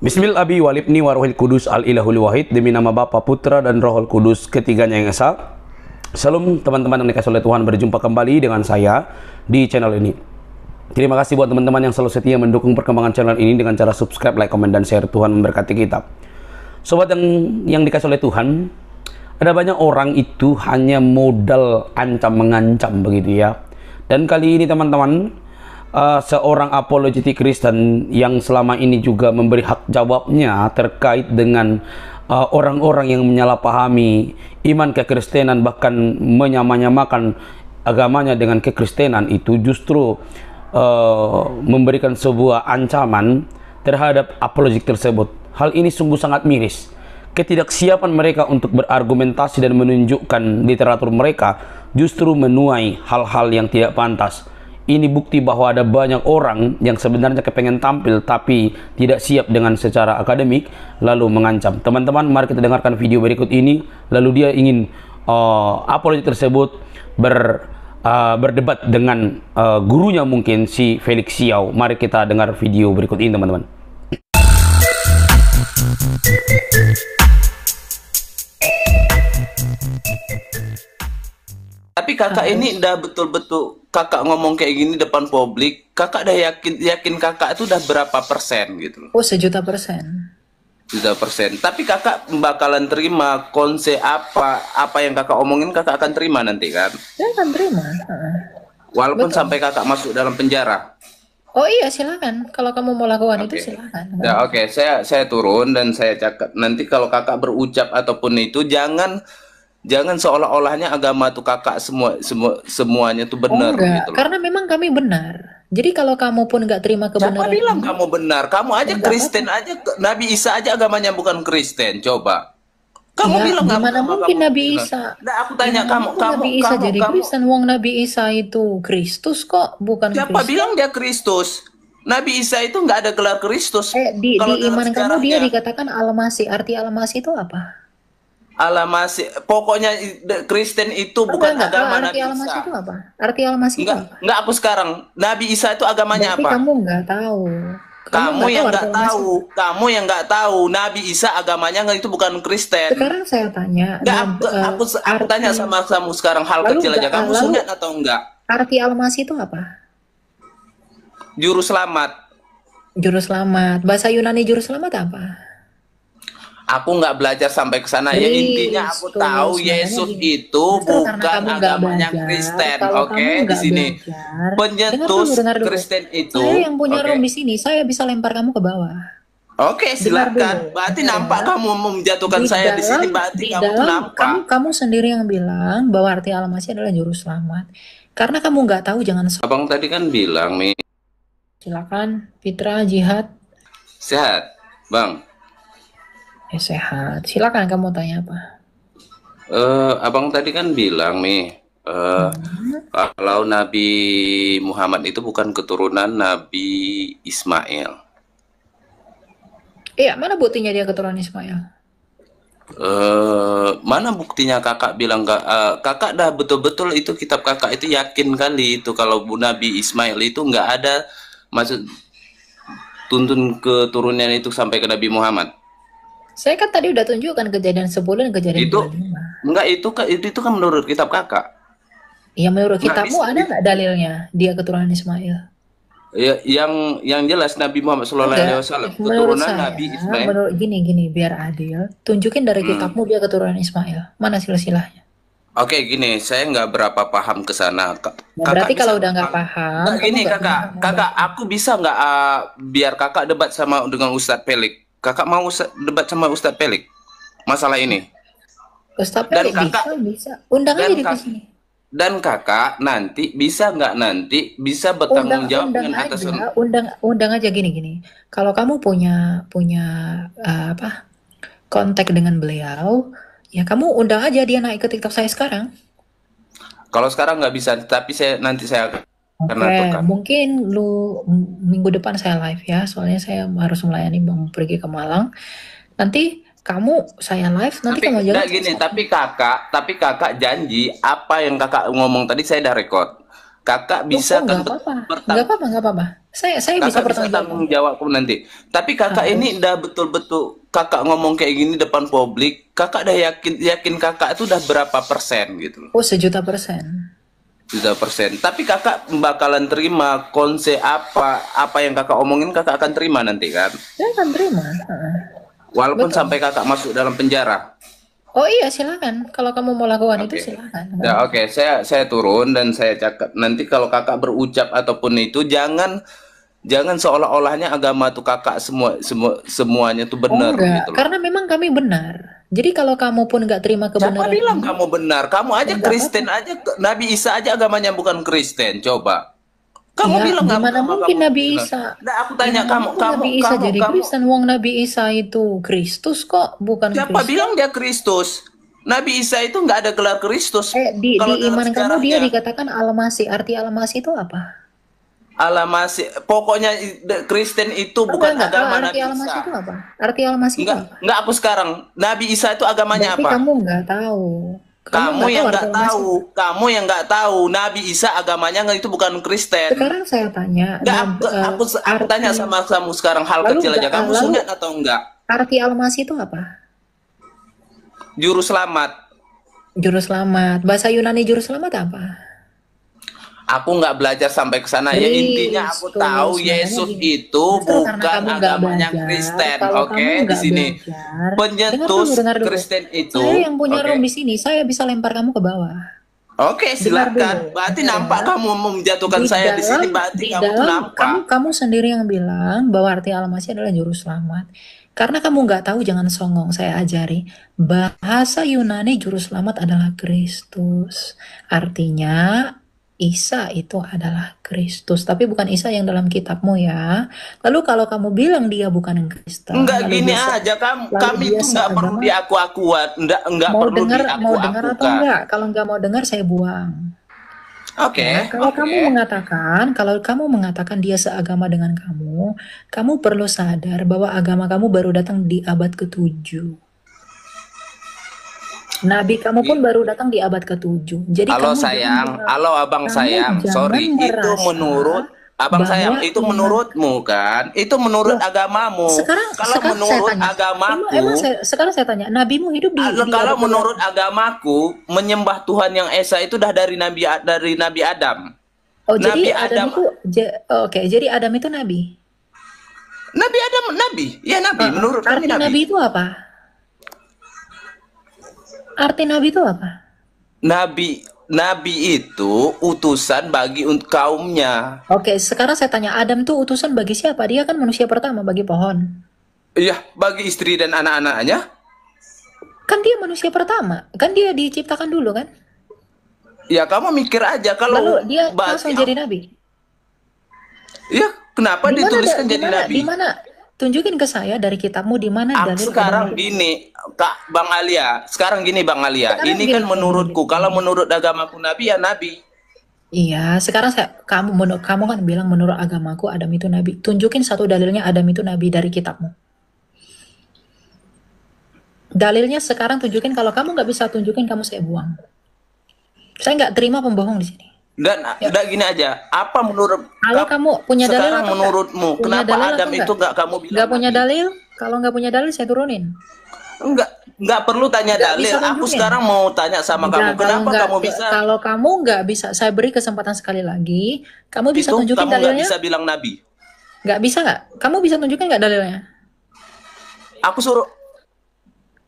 Bismillah abi walibni warohil kudus al ilahul wahid, demi nama Bapa, Putra dan Rohul Kudus ketiganya yang esa. Salam teman-teman yang dikasih oleh Tuhan, berjumpa kembali dengan saya di channel ini. Terima kasih buat teman-teman yang selalu setia mendukung perkembangan channel ini dengan cara subscribe, like, komen, dan share. Tuhan memberkati kita. Sobat yang dikasih oleh Tuhan, ada banyak orang itu hanya modal ancam mengancam begitu ya. Dan kali ini teman-teman, seorang apologetik Kristen yang selama ini juga memberi hak jawabnya terkait dengan orang-orang yang menyalahpahami iman kekristenan, bahkan menyamakan agamanya dengan kekristenan, itu justru memberikan sebuah ancaman terhadap apologetik tersebut. Hal ini sungguh sangat miris. Ketidaksiapan mereka untuk berargumentasi dan menunjukkan literatur mereka justru menuai hal-hal yang tidak pantas. Ini bukti bahwa ada banyak orang yang sebenarnya kepengen tampil tapi tidak siap dengan secara akademik, lalu mengancam. Teman-teman, mari kita dengarkan video berikut ini. Lalu dia ingin apologetik tersebut berdebat dengan gurunya, mungkin si Felix Xiao. Mari kita dengar video berikut ini teman-teman. Tapi kakak ini udah betul-betul kakak ngomong kayak gini depan publik, kakak udah yakin kakak itu udah berapa persen gitu loh. Oh, 1.000.000%. 1.000.000%. Tapi kakak bakalan terima konsep apa yang kakak omongin, kakak akan terima nanti kan? Saya akan terima. Walaupun Betul. sampai kakak masuk dalam penjara. Oh iya, silakan. Kalau kamu mau lakukan itu silakan. Ya oke, saya turun dan saya cakap nanti kalau kakak berucap ataupun itu jangan seolah-olahnya agama tuh kakak semuanya tuh benar enggak, gitu loh. karena memang kami benar. Jadi kalau kamu pun nggak terima kebenaran, Siapa bilang kamu benar? Kamu aja Kristen aja, Nabi Isa aja agamanya bukan Kristen. Coba. Kamu ya, bilang gimana mungkin Nabi benar. Isa? Nah, aku tanya kamu Nabi Isa jadi Kristen? Wong Nabi Isa itu Kristus kok, bukan siapa Kristen. bilang dia Kristus? Nabi Isa itu nggak ada gelar Kristus. Di Kalau dalam iman kamu dia sejarahnya, dikatakan Al-Masih. Arti Al-Masih itu apa? Al-Masih, pokoknya Kristen itu bukan agama arti Nabi Al-Masih Isa. itu apa? Arti Al-Masih itu apa? Enggak aku sekarang. Nabi Isa itu agamanya Berarti apa? kamu nggak tahu. Kamu yang arti nggak Al-Masih. tahu. Kamu yang nggak tahu. Nabi Isa agamanya itu bukan Kristen. Sekarang saya tanya. Aku tanya sama kamu sekarang hal kecil aja. Kamu sunat atau enggak? Arti Al-Masih itu apa? Juru selamat. Juru selamat. Bahasa Yunani juru selamat apa? Aku nggak belajar sampai ke sana. Ya intinya aku tahu Yesus itu bukan agamanya Kristen. Oke, di sini penyetus Kristen itu. Saya yang punya room di sini. Saya bisa lempar kamu ke bawah. Oke, silakan. Berarti nampak kamu menjatuhkan saya di sini. Berarti kamu tuh nampak. Kamu sendiri yang bilang bahwa arti Al-Masih adalah juru selamat. Karena kamu nggak tahu, jangan. Abang tadi kan bilang nih. Silakan, Fitra, Jihad. Sehat, Bang. Sehat. Silakan, kamu tanya apa? Abang tadi kan bilang nih, kalau Nabi Muhammad itu bukan keturunan Nabi Ismail. Iya, mana buktinya dia keturunan Ismail? Mana buktinya kakak bilang kakak dah betul-betul itu kitab kakak itu yakin kali itu kalau Nabi Ismail itu nggak ada maksud tuntun keturunan itu sampai ke Nabi Muhammad. Saya kan tadi udah tunjukkan kejadian 10 dan kejadian itu 25. Enggak, itu kan menurut kitab kakak. Iya, menurut kitabmu ada nggak dalilnya dia keturunan Ismail? Ya, yang jelas Nabi Muhammad SAW keturunan Nabi Ismail. Menurut gini biar adil, tunjukin dari kitabmu dia keturunan Ismail. Mana silsilahnya? Oke, gini, saya nggak berapa paham ke sana. Berarti kalau udah nggak paham, gini kakak, aku bisa nggak biar kakak debat sama dengan Ustadz Pelik? Kakak mau debat sama Ustadz Pelik masalah ini? Ustadz Pelik bisa. Undang aja di sini. Dan kakak nanti bisa nggak bisa bertanggung jawab dengan atas undang aja gini. Kalau kamu punya kontak dengan beliau, ya kamu undang aja dia naik ke TikTok saya sekarang. Kalau sekarang nggak bisa, tapi nanti saya akan mungkin minggu depan saya live ya, soalnya saya harus melayani Bang pergi ke Malang. Nanti kamu saya live, nanti kamu jawab. Gini, tapi kakak janji apa yang kakak ngomong tadi saya udah record. Kakak Oh, bisa nggak kan apa-apa, nggak bertang apa-apa, nggak apa-apa. Saya bisa Kakak bisa bertanggung jawab. tanggung jawab nanti. Tapi kakak Ah, ini udah betul-betul kakak ngomong kayak gini depan publik, kakak udah yakin kakak itu udah berapa persen gitu loh. oh, 1.000.000%. Juta persen. Tapi kakak bakalan terima konsep apa yang kakak omongin, kakak akan terima nanti kan. Saya akan terima. Walaupun Betul. sampai kakak masuk dalam penjara. Oh iya, silakan. Kalau kamu mau lakukan itu, Oke. silakan. Nggak Ya apa-apa. oke, saya turun dan saya cakap nanti kalau kakak berucap ataupun itu jangan seolah-olahnya agama tuh kakak semuanya tuh Oh benar enggak, gitu loh. karena memang kami benar. Jadi kalau kamu pun nggak terima Siapa kebenaran bilang ini, kamu benar? Kamu ya aja nggak apa-apa. Kristen aja, Nabi Isa aja agamanya bukan Kristen. Coba. Kamu Ya, bilang gimana agama mungkin kamu Nabi benar. Isa? Nah, aku tanya Gimana kamu, mungkin kamu, Nabi Isa kamu, jadi kamu, Kristen? Wong Nabi Isa itu Kristus kok, bukan siapa Kristen. bilang dia Kristus? Nabi Isa itu nggak ada gelar Kristus. Di Kalau dalam iman kamu dia sejarahnya, dikatakan Al-Masih. Arti Al-Masih itu apa? Allah masih, pokoknya Kristen itu Oh, bukan enggak. agama Arti Nabi Al-Masih itu Isa. apa? Arti Al-Masih itu apa? Enggak aku sekarang. Nabi Isa itu agamanya Berarti apa? kamu nggak tahu. Kamu Kamu nggak tahu yang arti nggak Al-Masih. tahu, kamu yang nggak tahu. Nabi Isa agamanya itu bukan Kristen. Sekarang saya tanya, Enggak, aku tanya arti sama kamu sekarang hal lalu kecil nggak aja. Kamu lalu sunat atau enggak? arti Al-Masih itu apa? Juru selamat. Juru selamat. Bahasa Yunani juru selamat apa? Aku nggak belajar sampai ke sana ya. Intinya aku tahu Kristus. Makanya Yesus gini. itu Justru karena bukan kamu nggak agamanya belajar, Kristen. kalau Oke, kamu di nggak sini belajar, penyetus dengar dulu. Kristen itu. Saya yang punya Oke. room di sini, saya bisa lempar kamu ke bawah. Oke, Dengar silakan. dulu, Berarti dengar nampak ya. kamu menjatuhkan saya di sini. Berarti Di kamu tuh dalam nampak. kamu sendiri yang bilang bahwa arti Al-Masih adalah juru selamat. Karena kamu nggak tahu, jangan songong. Saya ajari bahasa Yunani juru selamat adalah Kristus. Artinya Isa itu adalah Kristus, tapi bukan Isa yang dalam kitabmu ya. Lalu kalau kamu bilang dia bukan Kristen, Enggak lalu gini dia aja lalu kami dia itu nggak perlu seagama, diaku-akuan, enggak mau perlu dengar atau diaku-akukan. enggak? Kalau nggak mau dengar, saya buang. Oke, Ya, kalau oke. kalau kamu mengatakan dia seagama dengan kamu perlu sadar bahwa agama kamu baru datang di abad ke-7. Nabi kamu pun baru datang di abad ke-7. Jadi Halo kamu sayang, halo abang kamu sayang, jangan sorry, itu merasa menurut abang sayang, bahwa itu iman menurutmu kan? Itu menurut loh, agamamu. Kalau sekarang saya menurut tanya, agamaku, sekarang saya tanya, nabimu hidup di kalau abad ke menurut agamaku, menyembah Tuhan yang esa itu dah dari Nabi Adam. Oh, Nabi jadi Adam Adam, itu oke, jadi Adam itu nabi. Nabi Adam, Nabi, ya Nabi. Menurut kami Arti Nabi. nabi itu apa? Arti nabi itu apa? Nabi itu utusan bagi kaumnya. Oke, sekarang saya tanya, Adam tuh utusan bagi siapa? Dia kan manusia pertama bagi pohon. Iya, bagi istri dan anak-anaknya. Kan dia manusia pertama. Kan dia diciptakan dulu kan? Ya kamu mikir aja Lalu kalau dia berarti langsung jadi nabi. ya kenapa Di mana dituliskan jadi nabi? di mana? Tunjukin ke saya dari kitabmu di mana dalil Sekarang Adam itu. gini, Kak Bang Alia. Sekarang gini Bang Alia. Sekarang Ini gini, kan menurutku. Kalau menurut agamaku nabi ya nabi. Iya, sekarang kamu kan bilang menurut agamaku Adam itu nabi. Tunjukin satu dalilnya Adam itu nabi dari kitabmu. Dalilnya sekarang tunjukin. Kalau kamu nggak bisa tunjukin, kamu saya buang. Saya nggak terima pembohong di sini. Dan udah gini aja. Apa menurut Kalau kamu punya dalil sekarang atau menurutmu enggak? Punya kenapa dalil Adam atau itu nggak kamu bilang nggak punya nabi? dalil? Kalau nggak punya dalil, saya turunin. Enggak perlu tanya Nggak dalil. bisa Aku tunjukin. sekarang mau tanya sama Nggak, kamu. Kenapa kamu bisa? Kalau kamu nggak bisa, saya beri kesempatan sekali lagi. Kamu bisa Itu tunjukin kamu nggak dalilnya? bisa bilang nabi. Nggak bisa nggak? Kamu bisa tunjukin nggak dalilnya? Aku suruh.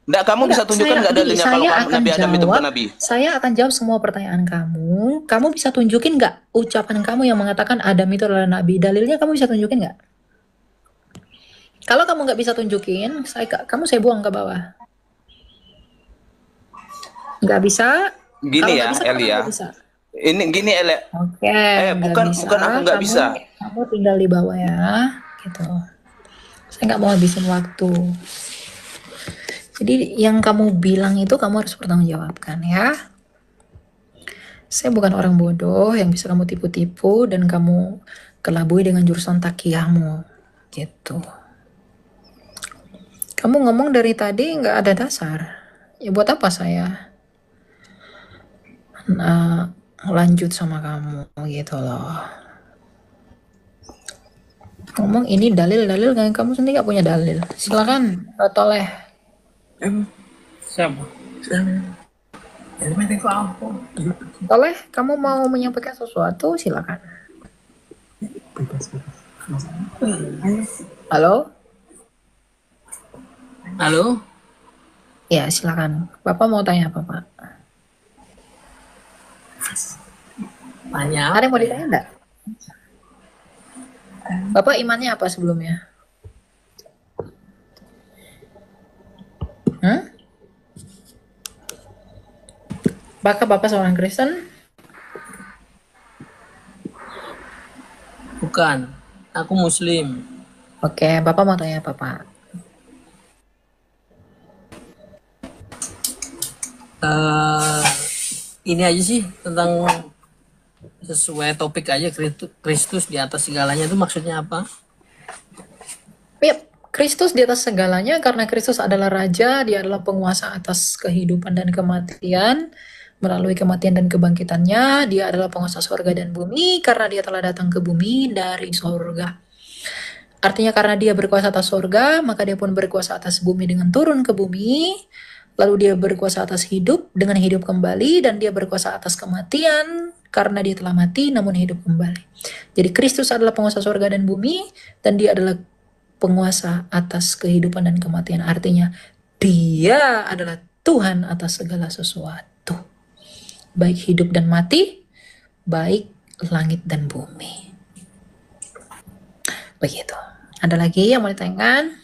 Enggak, kamu bisa tunjukkan nggak dalilnya kalau Nabi Adam itu bukan nabi? Saya akan jawab semua pertanyaan kamu. Kamu bisa tunjukin nggak ucapan kamu yang mengatakan Adam itu adalah nabi? Dalilnya kamu bisa tunjukin nggak? Kalau kamu nggak bisa tunjukin, kamu saya buang ke bawah. Nggak bisa. Gini Kalau ya, nggak bisa, Elia. kamu bisa. Ini gini Elia. Oke, nggak bukan bisa. aku nggak bisa. Kamu tinggal di bawah ya, gitu. Saya nggak mau habisin waktu. Jadi yang kamu bilang itu kamu harus bertanggungjawabkan ya. Saya bukan orang bodoh yang bisa kamu tipu-tipu dan kamu kelabui dengan jurusan takiyahmu, gitu. Kamu ngomong dari tadi nggak ada dasar. Ya buat apa saya? Nah, lanjut sama kamu gitu loh. Ngomong ini dalil kan kamu sendiri gak punya dalil. Silakan Toleh. Siapa? Toleh, kamu mau menyampaikan sesuatu? Silakan. Halo? Halo? Ya, silakan. Bapak mau tanya apa, Pak? Tanya Ada yang mau apa ya? ditanya enggak? Bapak imannya apa sebelumnya? Apakah Bapak seorang Kristen? Bukan. Aku Muslim. Oke, Bapak mau tanya apa, Pak? Ini aja sih tentang sesuai topik aja, Kristus di atas segalanya itu maksudnya apa? Yap, Kristus di atas segalanya karena Kristus adalah Raja, dia adalah penguasa atas kehidupan dan kematian. Melalui kematian dan kebangkitannya, dia adalah penguasa surga dan bumi karena dia telah datang ke bumi dari surga. Artinya karena dia berkuasa atas surga, maka dia pun berkuasa atas bumi dengan turun ke bumi. Lalu dia berkuasa atas hidup dengan hidup kembali, dan dia berkuasa atas kematian karena dia telah mati namun hidup kembali. Jadi Kristus adalah penguasa surga dan bumi, dan dia adalah penguasa atas kehidupan dan kematian. Artinya dia adalah Tuhan atas segala sesuatu. Baik hidup dan mati, baik langit dan bumi. Begitu. Ada lagi yang mau ditanyakan?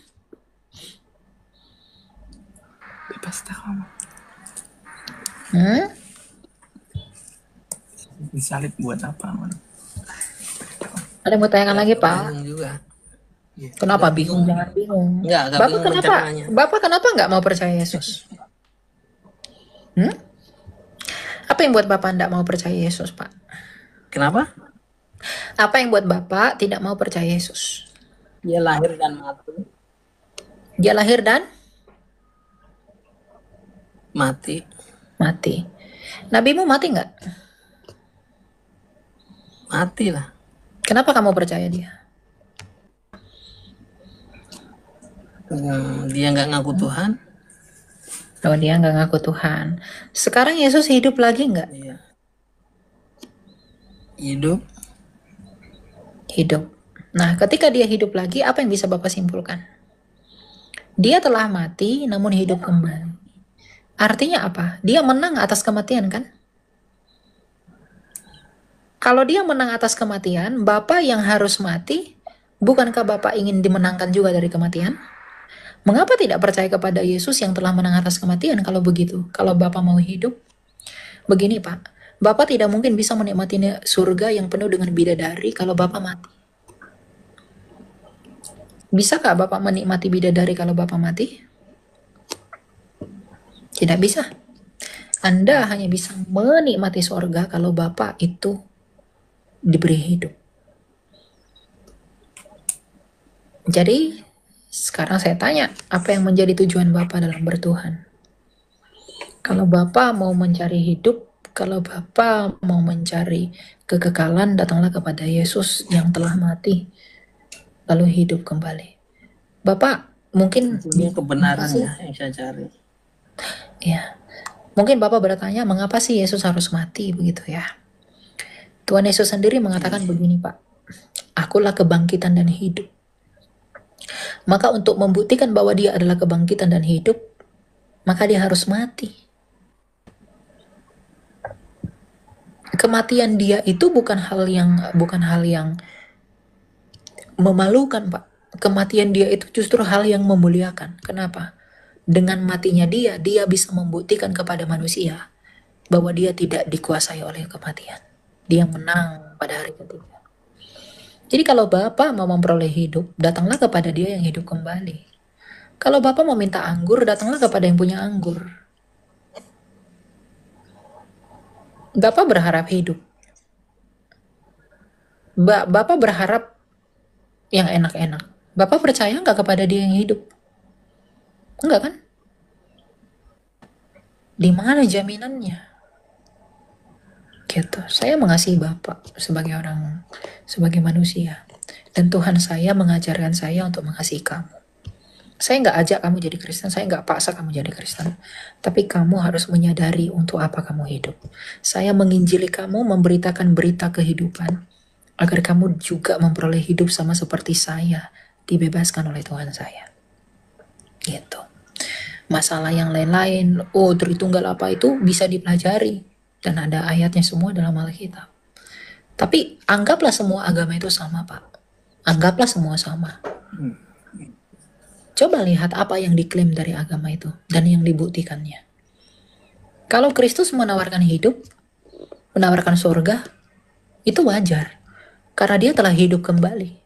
Bebas dah kamu. Disalib buat apa, Man? Ada yang mau tanyakan lagi, Pak? Bingung juga. Kenapa bingung? Jangan bingung. Enggak Bapak bingung kenapa? rencananya. Bapak kenapa nggak mau percaya Yesus? Apa yang buat Bapak nggak mau percaya Yesus, Pak? Kenapa? Apa yang buat Bapak tidak mau percaya Yesus? Dia lahir dan mati. Dia lahir dan Mati. mati. Nabimu mati nggak? Mati lah. Kenapa kamu percaya dia? Dia nggak ngaku Tuhan. Oh, dia nggak ngaku Tuhan. Sekarang Yesus hidup lagi nggak? Iya. Hidup. Hidup. Nah, ketika dia hidup lagi, apa yang bisa Bapak simpulkan? Dia telah mati namun hidup kembali. Artinya apa? Dia menang atas kematian, kan? Kalau dia menang atas kematian, Bapak yang harus mati, bukankah Bapak ingin dimenangkan juga dari kematian? Mengapa tidak percaya kepada Yesus yang telah menang atas kematian kalau begitu? Kalau Bapak mau hidup? Begini, Pak. Bapak tidak mungkin bisa menikmati surga yang penuh dengan bidadari kalau Bapak mati. Bisakah Bapak menikmati bidadari kalau Bapak mati? Tidak bisa. Anda hanya bisa menikmati surga kalau Bapak itu diberi hidup. Jadi, sekarang saya tanya, apa yang menjadi tujuan Bapak dalam bertuhan? Kalau Bapak mau mencari hidup, kalau Bapak mau mencari kekekalan, datanglah kepada Yesus yang telah mati, lalu hidup kembali. Bapak mungkin Ini kebenaran ya yang saya cari. Ya, mungkin Bapak bertanya, mengapa sih Yesus harus mati begitu ya? Tuhan Yesus sendiri mengatakan begini, Pak. Akulah kebangkitan dan hidup. Maka untuk membuktikan bahwa dia adalah kebangkitan dan hidup, maka dia harus mati. Kematian dia itu bukan hal yang memalukan, Pak. Kematian dia itu justru hal yang memuliakan. Kenapa? Dengan matinya dia bisa membuktikan kepada manusia bahwa dia tidak dikuasai oleh kematian. Dia menang pada hari ketiga. Jadi kalau Bapak mau memperoleh hidup, datanglah kepada dia yang hidup kembali. Kalau Bapak mau minta anggur, datanglah kepada yang punya anggur. Bapak berharap hidup. Bapak berharap yang enak-enak. Bapak percaya nggak kepada dia yang hidup? Enggak kan? Di mana jaminannya? Gitu. Saya mengasihi Bapak sebagai manusia. Dan Tuhan saya mengajarkan saya untuk mengasihi kamu. Saya nggak ajak kamu jadi Kristen, saya nggak paksa kamu jadi Kristen. Tapi kamu harus menyadari untuk apa kamu hidup. Saya menginjili kamu, memberitakan berita kehidupan, agar kamu juga memperoleh hidup sama seperti saya, dibebaskan oleh Tuhan saya. Gitu. Masalah yang lain-lain, Tritunggal apa itu bisa dipelajari. Dan ada ayatnya semua dalam Alkitab. Tapi anggaplah semua agama itu sama, Pak. Anggaplah semua sama. Coba lihat apa yang diklaim dari agama itu dan yang dibuktikannya. Kalau Kristus menawarkan hidup, menawarkan surga, itu wajar. Karena dia telah hidup kembali.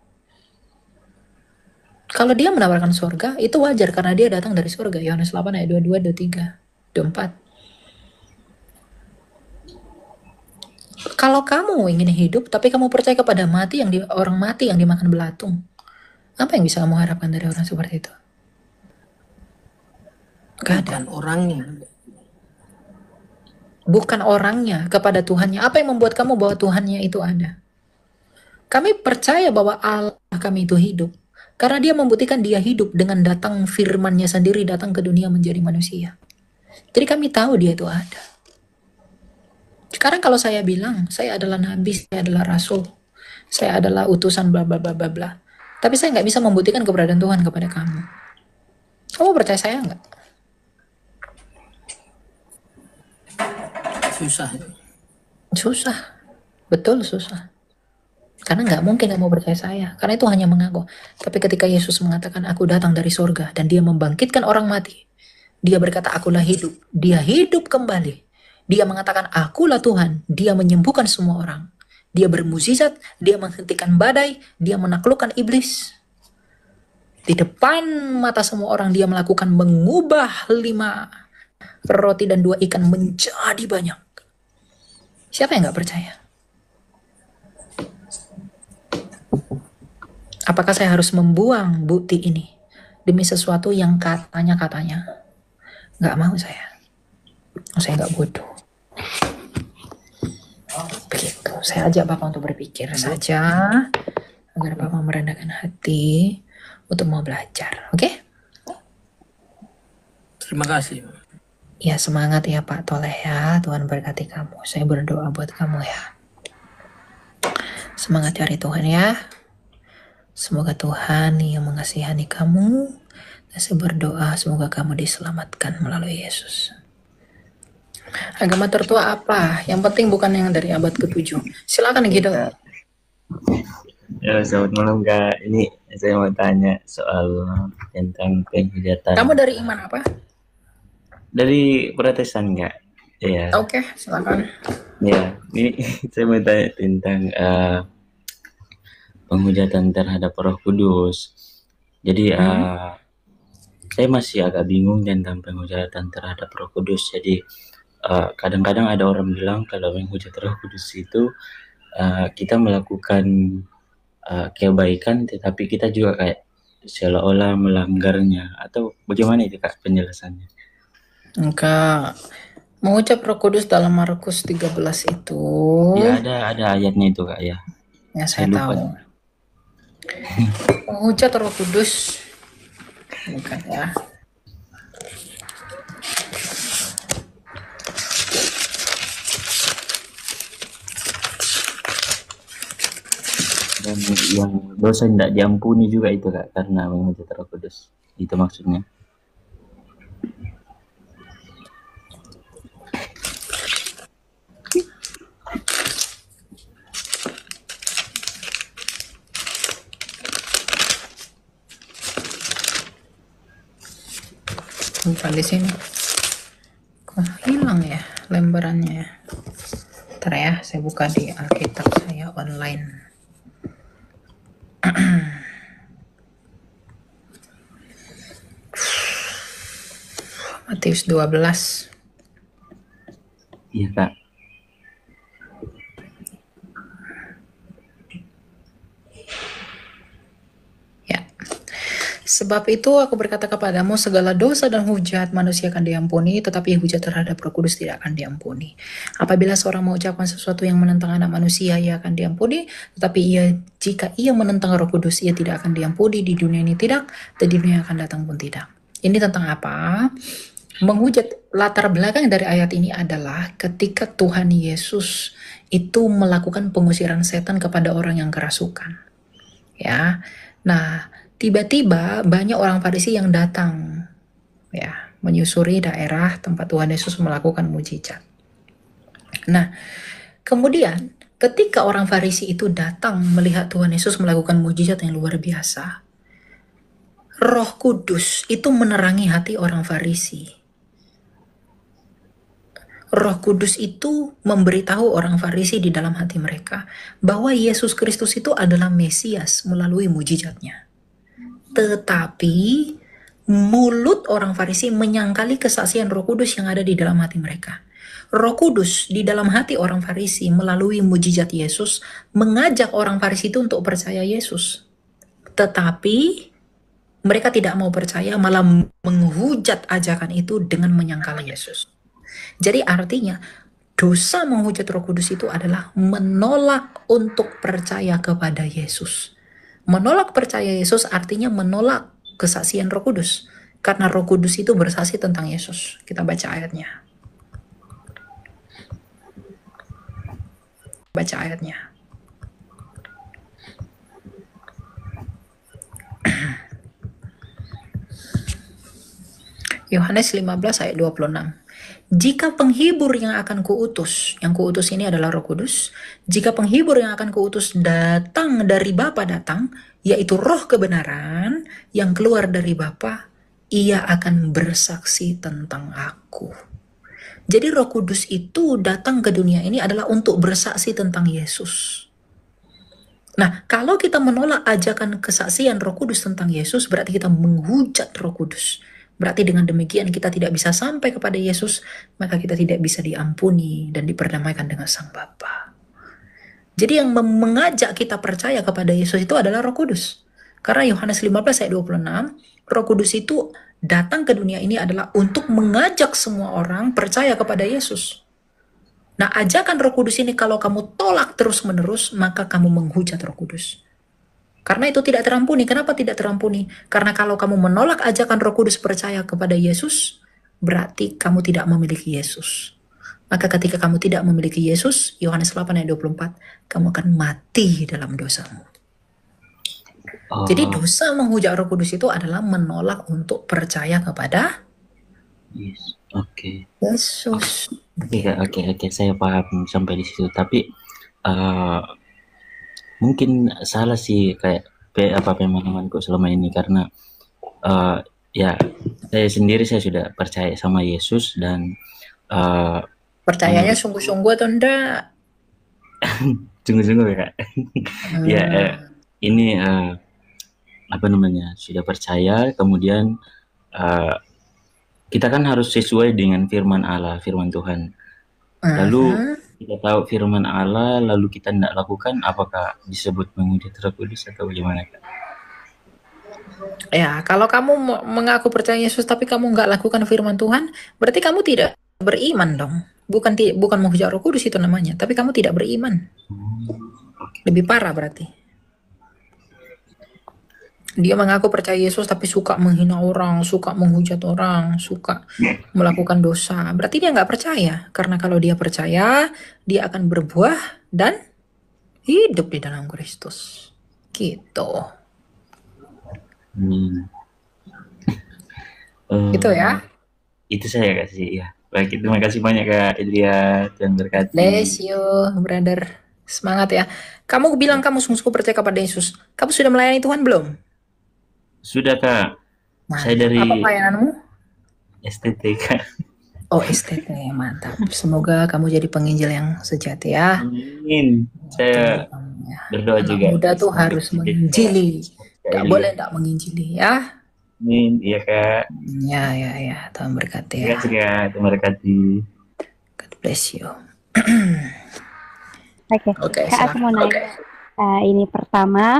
Kalau dia menawarkan surga, itu wajar karena dia datang dari surga. Yohanes 8 ayat 22, 23, 24. Kalau kamu ingin hidup, tapi kamu percaya kepada orang mati yang dimakan belatung, apa yang bisa kamu harapkan dari orang seperti itu? Gak ada. Bukan orangnya, kepada Tuhannya. Apa yang membuat kamu bahwa Tuhannya itu ada? Kami percaya bahwa Allah kami itu hidup. Karena dia membuktikan dia hidup dengan datang firman-Nya sendiri datang ke dunia menjadi manusia. Jadi kami tahu dia itu ada. Sekarang kalau saya bilang, saya adalah nabi, saya adalah rasul, saya adalah utusan bla bla bla bla bla. Tapi saya nggak bisa membuktikan keberadaan Tuhan kepada kamu. Kamu percaya saya nggak? Susah. Betul susah. Karena nggak mungkin kamu percaya saya. Karena itu hanya mengaku. Tapi ketika Yesus mengatakan, aku datang dari surga, dan dia membangkitkan orang mati. Dia berkata, akulah hidup. Dia hidup kembali. Dia mengatakan, akulah Tuhan. Dia menyembuhkan semua orang. Dia bermukjizat, dia menghentikan badai, dia menaklukkan iblis. Di depan mata semua orang dia mengubah 5 roti dan 2 ikan menjadi banyak. Siapa yang gak percaya? Apakah saya harus membuang bukti ini demi sesuatu yang katanya? Gak mau saya. Saya gak bodoh. Begitu. Saya ajak Bapak untuk berpikir saja agar Bapak merendahkan hati untuk mau belajar. Oke? Terima kasih. Ya, semangat ya Pak Toleh ya. Tuhan berkati kamu. Saya berdoa buat kamu ya. Semangat cari Tuhan ya. Semoga Tuhan yang mengasihani kamu. Dan saya berdoa semoga kamu diselamatkan melalui Yesus. Agama tertua apa? Yang penting bukan yang dari abad ke-7. Silakan Gido. Ya, selamat malam Kak. Ini saya mau tanya soal tentang penghujatan. Kamu dari iman apa? Dari Protestan Kak. Ya. Oke, silakan. Ya, ini saya mau tanya tentang penghujatan terhadap Roh Kudus. Jadi saya masih agak bingung tentang penghujatan terhadap Roh Kudus. Jadi kadang-kadang ada orang bilang kalau menghujat Roh Kudus itu kita melakukan kebaikan, tetapi kita juga kayak seolah-olah melanggarnya, atau bagaimana itu Kak penjelasannya? Enggak. Mengucap Roh Kudus dalam Markus 13 itu. Ya ada ayatnya itu Kak ya. Ya saya tahu. Mengucap Roh Kudus bukan ya. Dan yang dosa tidak diampuni juga itu Kak, karena menghujat Roh Kudus. Itu maksudnya. Bukan di sini. Kok hilang ya lembarannya? Ntar ya, saya buka di Alkitab saya online. Matius 12. Iya Kak. Sebab itu aku berkata kepadamu, segala dosa dan hujat manusia akan diampuni, tetapi hujat terhadap Roh Kudus tidak akan diampuni. Apabila seorang mengucapkan sesuatu yang menentang anak manusia, ia akan diampuni, tetapi jika ia menentang Roh Kudus, ia tidak akan diampuni, di dunia ini tidak, dan di dunia yang akan datang pun tidak. Ini tentang apa? Menghujat, latar belakang dari ayat ini adalah ketika Tuhan Yesus itu melakukan pengusiran setan kepada orang yang kerasukan. Ya. Nah, tiba-tiba banyak orang Farisi yang datang, ya, menyusuri daerah tempat Tuhan Yesus melakukan mujizat. Nah, kemudian ketika orang Farisi itu datang melihat Tuhan Yesus melakukan mujizat yang luar biasa, Roh Kudus itu menerangi hati orang Farisi. Roh Kudus itu memberitahu orang Farisi di dalam hati mereka bahwa Yesus Kristus itu adalah Mesias melalui mujizatnya. Tetapi mulut orang Farisi menyangkali kesaksian Roh Kudus yang ada di dalam hati mereka. Roh Kudus di dalam hati orang Farisi melalui mujizat Yesus mengajak orang Farisi itu untuk percaya Yesus. Tetapi mereka tidak mau percaya, malah menghujat ajakan itu dengan menyangkal Yesus. Jadi artinya dosa menghujat Roh Kudus itu adalah menolak untuk percaya kepada Yesus. Menolak percaya Yesus artinya menolak kesaksian Roh Kudus. Karena Roh Kudus itu bersaksi tentang Yesus. Kita baca ayatnya. Baca ayatnya. Yohanes 15 ayat 26. Jika penghibur yang akan kuutus, yang kuutus ini adalah Roh Kudus, jika penghibur yang akan kuutus datang dari Bapa datang, yaitu Roh kebenaran yang keluar dari Bapa, ia akan bersaksi tentang aku. Jadi Roh Kudus itu datang ke dunia ini adalah untuk bersaksi tentang Yesus. Nah, kalau kita menolak ajakan kesaksian Roh Kudus tentang Yesus, berarti kita menghujat Roh Kudus. Berarti dengan demikian kita tidak bisa sampai kepada Yesus, maka kita tidak bisa diampuni dan diperdamaikan dengan Sang Bapa. Jadi yang mengajak kita percaya kepada Yesus itu adalah Roh Kudus. Karena Yohanes 15 ayat 26, Roh Kudus itu datang ke dunia ini adalah untuk mengajak semua orang percaya kepada Yesus. Nah, ajakan Roh Kudus ini kalau kamu tolak terus-menerus, maka kamu menghujat Roh Kudus. Karena itu tidak terampuni. Kenapa tidak terampuni? Karena kalau kamu menolak ajakan Roh Kudus percaya kepada Yesus, berarti kamu tidak memiliki Yesus. Maka ketika kamu tidak memiliki Yesus, Yohanes 8 ayat 24, kamu akan mati dalam dosamu. Jadi dosa menghujat Roh Kudus itu adalah menolak untuk percaya kepada Yes. Oke. Yesus. Oke, saya paham sampai di situ. Tapi mungkin salah sih kayak pemahamanku selama ini, karena ya saya sendiri saya sudah percaya sama Yesus dan Percayanya sungguh-sungguh atau enggak? sungguh-sungguh ya Kak. Ya ini apa namanya, sudah percaya, kemudian kita kan harus sesuai dengan firman Allah, firman Tuhan. Lalu kita tahu firman Allah, lalu kita tidak lakukan, apakah disebut menghujat Roh Kudus atau bagaimana Kak? Ya, kalau kamu mengaku percaya Yesus tapi kamu nggak lakukan firman Tuhan, berarti kamu tidak beriman dong. Bukan menghujat Roh Kudus itu namanya, tapi kamu tidak beriman. Lebih parah berarti. Dia mengaku percaya Yesus tapi suka menghina orang, suka menghujat orang, suka melakukan dosa. Berarti dia nggak percaya. Karena kalau dia percaya, dia akan berbuah dan hidup di dalam Kristus. Gitu. Gitu ya. Itu saya kasih ya. Baik, terima kasih banyak Kak Idria, Tuhan berkati. Bless you, brother. Semangat ya. Kamu bilang kamu sungguh-sungguh percaya kepada Yesus. Kamu sudah melayani Tuhan belum? Sudah Kak. Mantap. Saya dari Apa pelayananmu? STT Kak. Oh, STT, mantap. Semoga kamu jadi penginjil yang sejati ya. Amin. Saya berdoa Anak juga. muda tuh harus menginjili. Tidak boleh tidak menginjili ya. Amin. Iya Kak. Ya. Tuhan berkati ya. Terima kasih Kak. Terima kasih. God bless you. Oke, Oke, Kak, aku mau silakan. nanya. Ini pertama,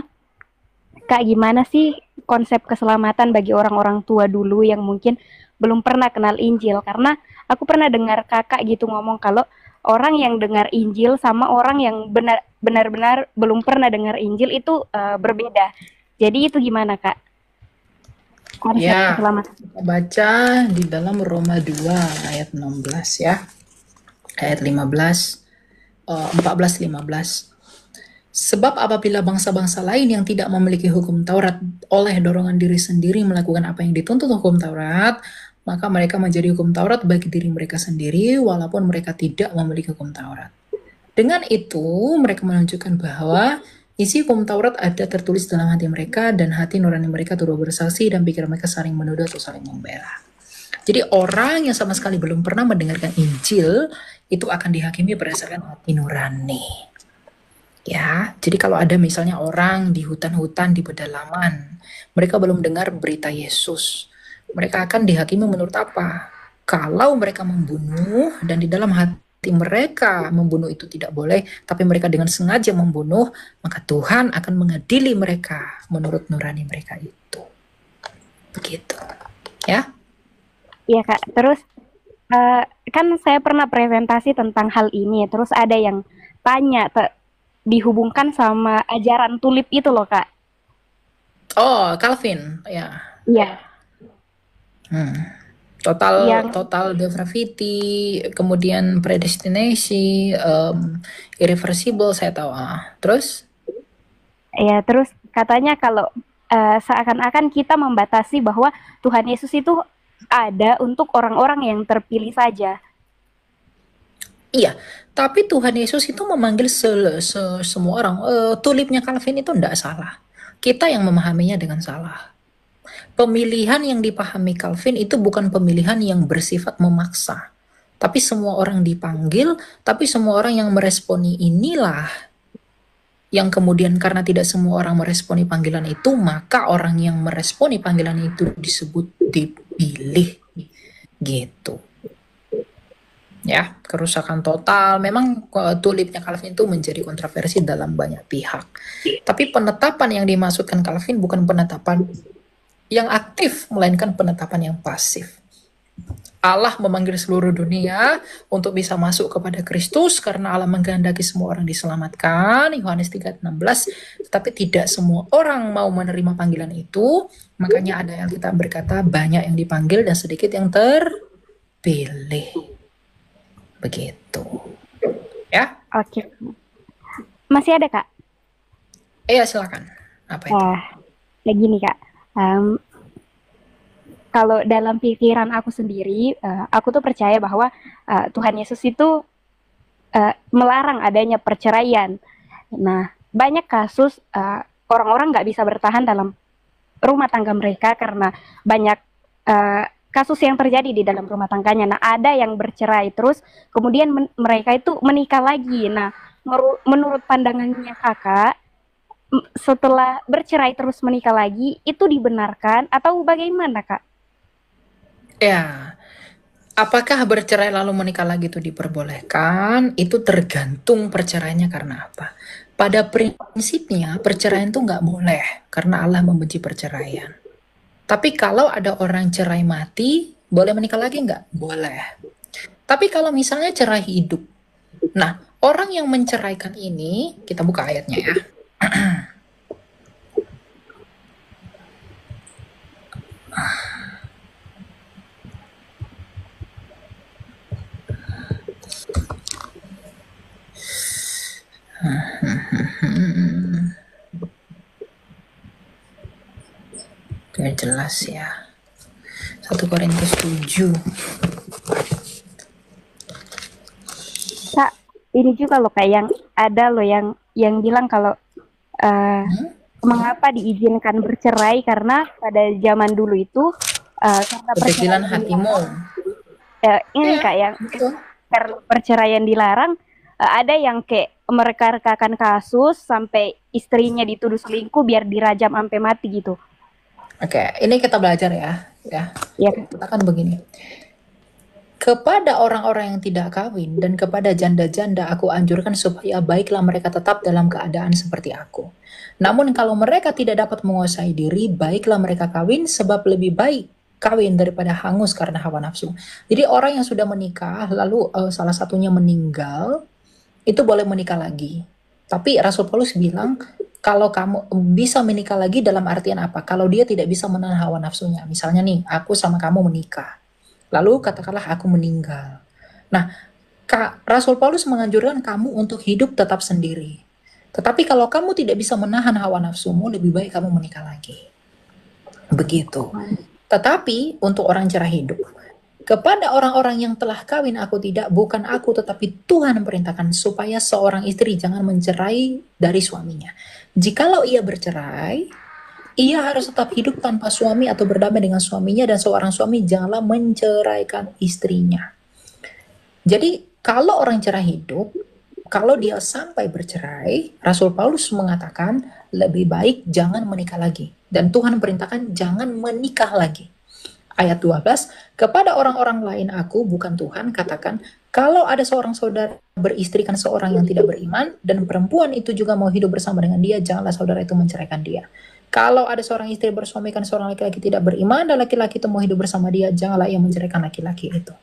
Kak, gimana sih konsep keselamatan bagi orang-orang tua dulu yang mungkin belum pernah kenal Injil. Karena aku pernah dengar kakak gitu ngomong kalau orang yang dengar Injil sama orang yang benar-benar belum pernah dengar Injil itu berbeda. Jadi itu gimana kak? Konsep Ya, keselamatan. kita baca di dalam Roma 2 ayat 16 ya. Ayat 15, 14-15. Sebab apabila bangsa-bangsa lain yang tidak memiliki hukum Taurat oleh dorongan diri sendiri melakukan apa yang dituntut hukum Taurat, maka mereka menjadi hukum Taurat bagi diri mereka sendiri walaupun mereka tidak memiliki hukum Taurat. Dengan itu, mereka menunjukkan bahwa isi hukum Taurat ada tertulis dalam hati mereka dan hati nurani mereka turut bersaksi dan pikiran mereka saling menuduh atau saling membela. Jadi orang yang sama sekali belum pernah mendengarkan Injil itu akan dihakimi berdasarkan hati nurani. Ya, jadi kalau ada misalnya orang di hutan-hutan di pedalaman, mereka belum dengar berita Yesus, mereka akan dihakimi menurut apa? Kalau mereka membunuh dan di dalam hati mereka membunuh itu tidak boleh, tapi mereka dengan sengaja membunuh, maka Tuhan akan mengadili mereka menurut nurani mereka itu. Begitu. Ya. Iya kak, terus kan saya pernah presentasi tentang hal ini, terus ada yang tanya dihubungkan sama ajaran tulip itu loh kak. Oh, Calvin, ya. Iya. Total depravity, kemudian predestinasi, irreversible, saya tahu. Terus? Ya, terus katanya kalau seakan-akan kita membatasi bahwa Tuhan Yesus itu ada untuk orang-orang yang terpilih saja. Iya, tapi Tuhan Yesus itu memanggil semua orang. Tulipnya Calvin itu tidak salah. Kita yang memahaminya dengan salah. Pemilihan yang dipahami Calvin itu bukan pemilihan yang bersifat memaksa. Tapi semua orang dipanggil, tapi semua orang yang meresponi inilah yang kemudian karena tidak semua orang meresponi panggilan itu, maka orang yang meresponi panggilan itu disebut dipilih. Gitu. Ya, kerusakan total. Memang tulipnya Calvin itu menjadi kontroversi dalam banyak pihak. Tapi penetapan yang dimaksudkan Calvin bukan penetapan yang aktif, melainkan penetapan yang pasif. Allah memanggil seluruh dunia untuk bisa masuk kepada Kristus karena Allah mengkehendaki semua orang diselamatkan, Yohanes 3:16. Tetapi tidak semua orang mau menerima panggilan itu, makanya ada yang kita berkata banyak yang dipanggil dan sedikit yang terpilih. Begitu. Ya? Oke. Masih ada, Kak? Iya, silakan. Apa itu? Kayak gini, Kak. Kalau dalam pikiran aku sendiri, aku tuh percaya bahwa Tuhan Yesus itu melarang adanya perceraian. Nah, banyak kasus orang-orang nggak bisa bertahan dalam rumah tangga mereka karena banyak kasus yang terjadi di dalam rumah tangganya. Nah, ada yang bercerai terus, kemudian mereka itu menikah lagi. Nah, menurut pandangannya kakak, setelah bercerai terus menikah lagi, itu dibenarkan atau bagaimana, Kak? Ya, apakah bercerai lalu menikah lagi itu diperbolehkan? Itu tergantung perceraiannya karena apa. Pada prinsipnya, perceraian itu nggak boleh, karena Allah membenci perceraian. Tapi kalau ada orang cerai mati, boleh menikah lagi nggak? Boleh. Tapi kalau misalnya cerai hidup, nah orang yang menceraikan ini, kita buka ayatnya ya. Biar jelas ya. 1 Korintus 7. Kak, ini juga loh kayak yang ada loh yang bilang kalau mengapa diizinkan bercerai karena pada zaman dulu itu karena Kebetulan hatimu. Ini Kak yang karena perceraian dilarang, ada yang kayak mereka-rekakan kasus sampai istrinya dituduh selingkuh biar dirajam sampai mati gitu. Oke, ini kita belajar ya. Ya. Kita kan begini. Kepada orang-orang yang tidak kawin dan kepada janda-janda aku anjurkan supaya baiklah mereka tetap dalam keadaan seperti aku. Namun kalau mereka tidak dapat menguasai diri, baiklah mereka kawin, sebab lebih baik kawin daripada hangus karena hawa nafsu. Jadi orang yang sudah menikah lalu salah satunya meninggal, itu boleh menikah lagi. Tapi Rasul Paulus bilang kalau kamu bisa menikah lagi dalam artian apa? Kalau dia tidak bisa menahan hawa nafsunya. Misalnya nih, aku sama kamu menikah. Lalu katakanlah aku meninggal. Nah, Rasul Paulus menganjurkan kamu untuk hidup tetap sendiri. Tetapi kalau kamu tidak bisa menahan hawa nafsumu, lebih baik kamu menikah lagi. Begitu. Tetapi untuk orang cerah hidup, kepada orang-orang yang telah kawin aku tidak, bukan aku tetapi Tuhan memperintahkan supaya seorang istri jangan mencerai dari suaminya. Jikalau ia bercerai, ia harus tetap hidup tanpa suami atau berdamai dengan suaminya, dan seorang suami janganlah menceraikan istrinya. Jadi kalau orang cerah hidup, kalau dia sampai bercerai, Rasul Paulus mengatakan lebih baik jangan menikah lagi. Dan Tuhan perintahkan jangan menikah lagi. Ayat 12, kepada orang-orang lain aku, bukan Tuhan, katakan, kalau ada seorang saudara beristrikan seorang yang tidak beriman, dan perempuan itu juga mau hidup bersama dengan dia, janganlah saudara itu menceraikan dia. Kalau ada seorang istri bersuamikan seorang laki-laki tidak beriman, dan laki-laki itu mau hidup bersama dia, janganlah ia menceraikan laki-laki itu.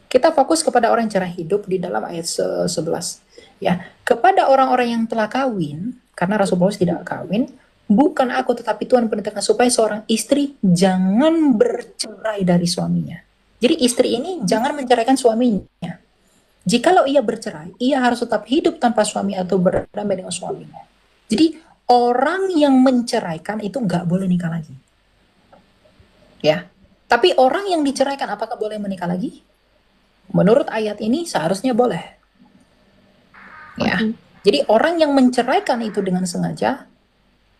Kita fokus kepada orang yang cerah hidup di dalam ayat 11. Ya, kepada orang-orang yang telah kawin, karena Rasul Paulus tidak kawin, bukan aku tetapi Tuhan perintahkan supaya seorang istri jangan bercerai dari suaminya. Jadi istri ini jangan menceraikan suaminya. Jikalau ia bercerai, ia harus tetap hidup tanpa suami atau berdamai dengan suaminya. Jadi orang yang menceraikan itu nggak boleh nikah lagi. Ya, tapi orang yang diceraikan apakah boleh menikah lagi? Menurut ayat ini seharusnya boleh. Ya, jadi orang yang menceraikan itu dengan sengaja,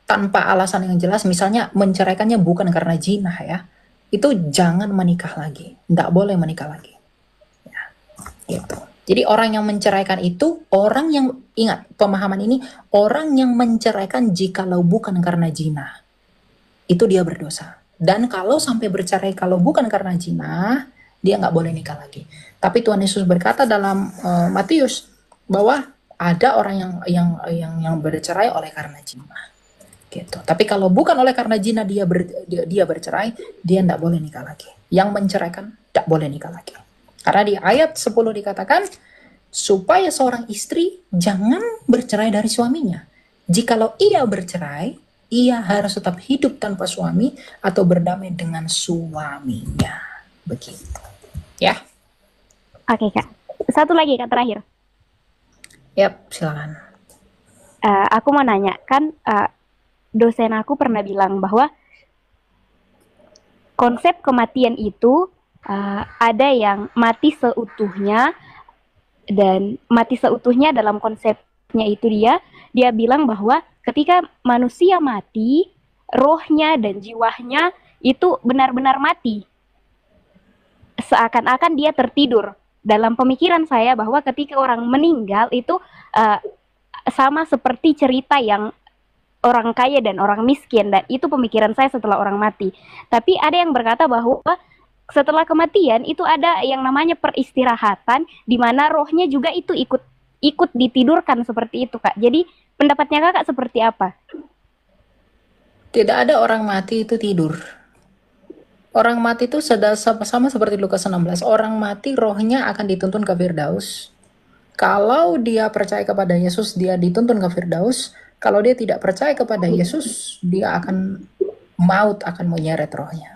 tanpa alasan yang jelas, misalnya menceraikannya bukan karena zina ya, itu jangan menikah lagi, nggak boleh menikah lagi. Ya, gitu. Jadi orang yang menceraikan itu, orang yang, ingat pemahaman ini, orang yang menceraikan jikalau bukan karena zina, itu dia berdosa. Dan kalau sampai bercerai kalau bukan karena zina, dia nggak boleh nikah lagi. Tapi Tuhan Yesus berkata dalam Matius bahwa ada orang yang bercerai oleh karena zina. Gitu. Tapi kalau bukan oleh karena zina dia bercerai, dia tidak boleh nikah lagi. Yang menceraikan tidak boleh nikah lagi. Karena di ayat 10 dikatakan supaya seorang istri jangan bercerai dari suaminya. Jikalau ia bercerai, ia harus tetap hidup tanpa suami atau berdamai dengan suaminya. Begitu. Ya. Oke, Kak. Satu lagi, Kak, terakhir. Yap, silakan. Aku mau nanya, kan dosen aku pernah bilang bahwa konsep kematian itu ada yang mati seutuhnya, dan mati seutuhnya dalam konsepnya itu dia bilang bahwa ketika manusia mati, rohnya dan jiwanya itu benar-benar mati. Seakan-akan dia tertidur. Dalam pemikiran saya bahwa ketika orang meninggal itu sama seperti cerita yang orang kaya dan orang miskin, dan itu pemikiran saya setelah orang mati. Tapi ada yang berkata bahwa setelah kematian itu ada yang namanya peristirahatan, di mana rohnya juga itu ikut ditidurkan seperti itu, Kak. Jadi pendapatnya Kakak seperti apa? Tidak ada orang mati itu tidur. Orang mati itu sama seperti Lukas 16. Orang mati rohnya akan dituntun ke Firdaus. Kalau dia percaya kepada Yesus, dia dituntun ke Firdaus. Kalau dia tidak percaya kepada Yesus, dia akan maut akan menyeret rohnya.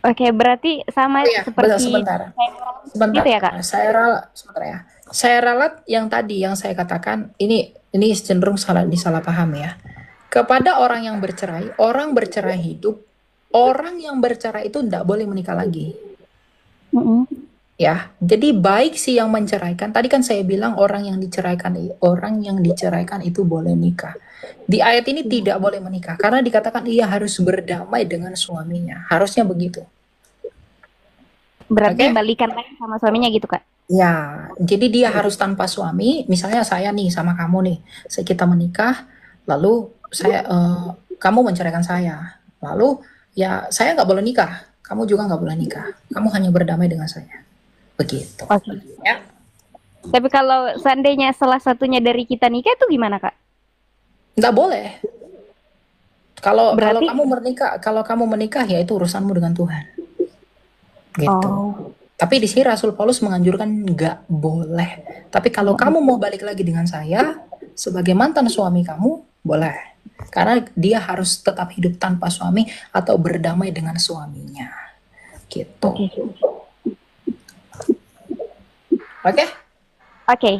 Oke, berarti sama seperti sebentar gitu ya, Kak? Saya ralat yang tadi yang saya katakan, ini cenderung disalah paham ya. Kepada orang yang bercerai, orang bercerai hidup, orang yang bercerai itu tidak boleh menikah lagi. Ya, jadi baik sih yang menceraikan. Tadi kan saya bilang orang yang diceraikan itu boleh nikah. Di ayat ini tidak boleh menikah karena dikatakan ia harus berdamai dengan suaminya. Harusnya begitu. Berarti balikan lagi sama suaminya gitu, Kak? Ya, jadi dia harus tanpa suami. Misalnya saya nih sama kamu nih, kita menikah, lalu kamu menceraikan saya, lalu ya saya nggak boleh nikah kamu juga nggak boleh nikah. Kamu hanya berdamai dengan saya. Begitu. Oke. Ya. Tapi kalau seandainya salah satunya dari kita nikah itu gimana, Kak? Nggak boleh. Kalau Berarti kamu menikah ya itu urusanmu dengan Tuhan. Gitu. oh, Tapi di sini Rasul Paulus menganjurkan nggak boleh. Tapi kalau kamu mau balik lagi dengan saya sebagai mantan suami kamu, boleh. Karena dia harus tetap hidup tanpa suami atau berdamai dengan suaminya. Gitu. oke. Oke? Oke.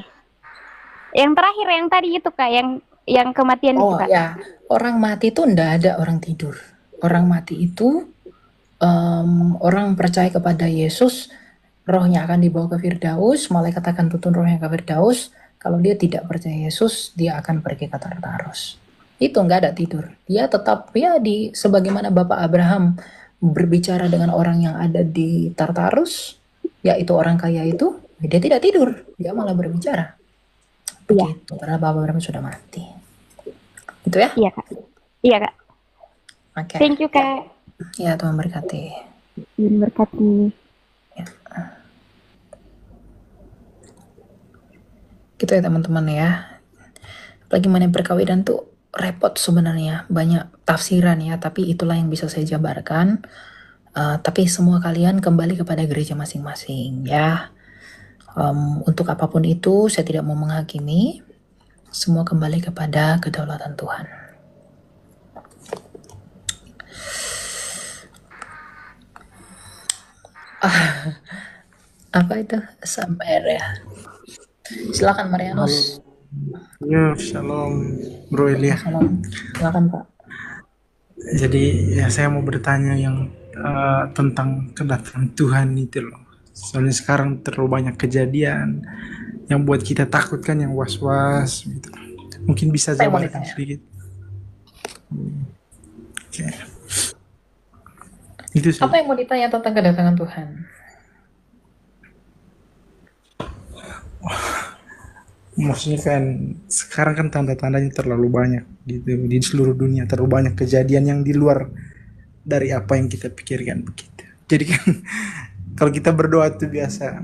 Yang terakhir yang tadi itu Kak, yang kematian itu Oh Kak. ya, orang mati itu ndak ada orang tidur. Orang mati itu orang percaya kepada Yesus, rohnya akan dibawa ke Firdaus, malaikat akan tuntun rohnya ke Firdaus. Kalau dia tidak percaya Yesus, dia akan pergi ke Tartarus. Itu nggak ada tidur. Dia tetap ya di sebagaimana Bapak Abraham berbicara dengan orang yang ada di Tartarus, yaitu orang kaya itu, dia tidak tidur, dia malah berbicara. Iya. Begitu, karena Bapak Abraham sudah mati. Gitu ya? Iya Kak. Iya Kak. Oke. Thank you Kak. Ya, Tuhan berkati. Tuhan berkati. Gitu ya teman-teman ya. Apalagi mengenai perkawinan tuh repot sebenarnya, banyak tafsiran ya, tapi itulah yang bisa saya jabarkan. Tapi semua kalian kembali kepada gereja masing-masing ya. Untuk apapun itu saya tidak mau menghakimi. Semua kembali kepada kedaulatan Tuhan. Apa itu? Sabar ya. Silakan Marianus. Ya, shalom Bro Elia. Salam. Silakan Pak. Jadi ya saya mau bertanya yang tentang kedatangan Tuhan itu loh. Soalnya sekarang terlalu banyak kejadian yang buat kita takut kan, yang was-was gitu. Mungkin bisa Apa yang mau jabarkan ditanya? sedikit. Oke. Itu sih. Apa yang mau ditanya tentang kedatangan Tuhan? Maksudnya kan sekarang kan tanda-tandanya terlalu banyak gitu di seluruh dunia, terlalu banyak kejadian yang di luar dari apa yang kita pikirkan begitu. Jadi kan kalau kita berdoa itu biasa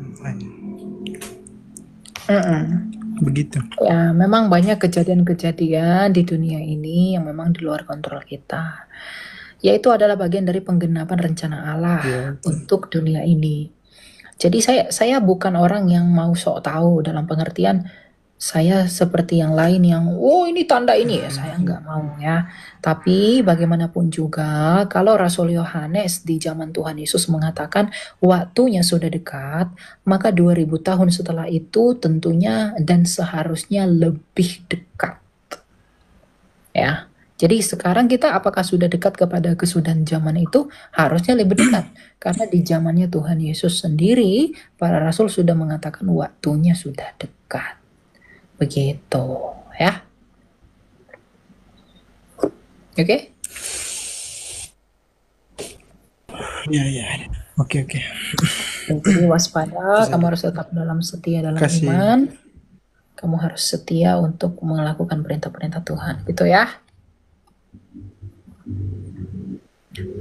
begitu. Ya, memang banyak kejadian-kejadian di dunia ini yang memang di luar kontrol kita. Yaitu adalah bagian dari penggenapan rencana Allah untuk dunia ini. Jadi saya bukan orang yang mau sok tahu dalam pengertian saya seperti yang lain yang ini tanda ini ya, saya nggak mau ya. Tapi bagaimanapun juga kalau Rasul Yohanes di zaman Tuhan Yesus mengatakan waktunya sudah dekat, maka 2000 tahun setelah itu tentunya dan seharusnya lebih dekat. Ya. Jadi sekarang kita apakah sudah dekat kepada kesudahan zaman itu? Harusnya lebih dekat. Karena di zamannya Tuhan Yesus sendiri, para rasul sudah mengatakan waktunya sudah dekat. Begitu, ya. Oke? Ya. Oke. Jadi waspada, kamu harus tetap setia dalam iman. Kamu harus setia untuk melakukan perintah-perintah Tuhan. Gitu ya.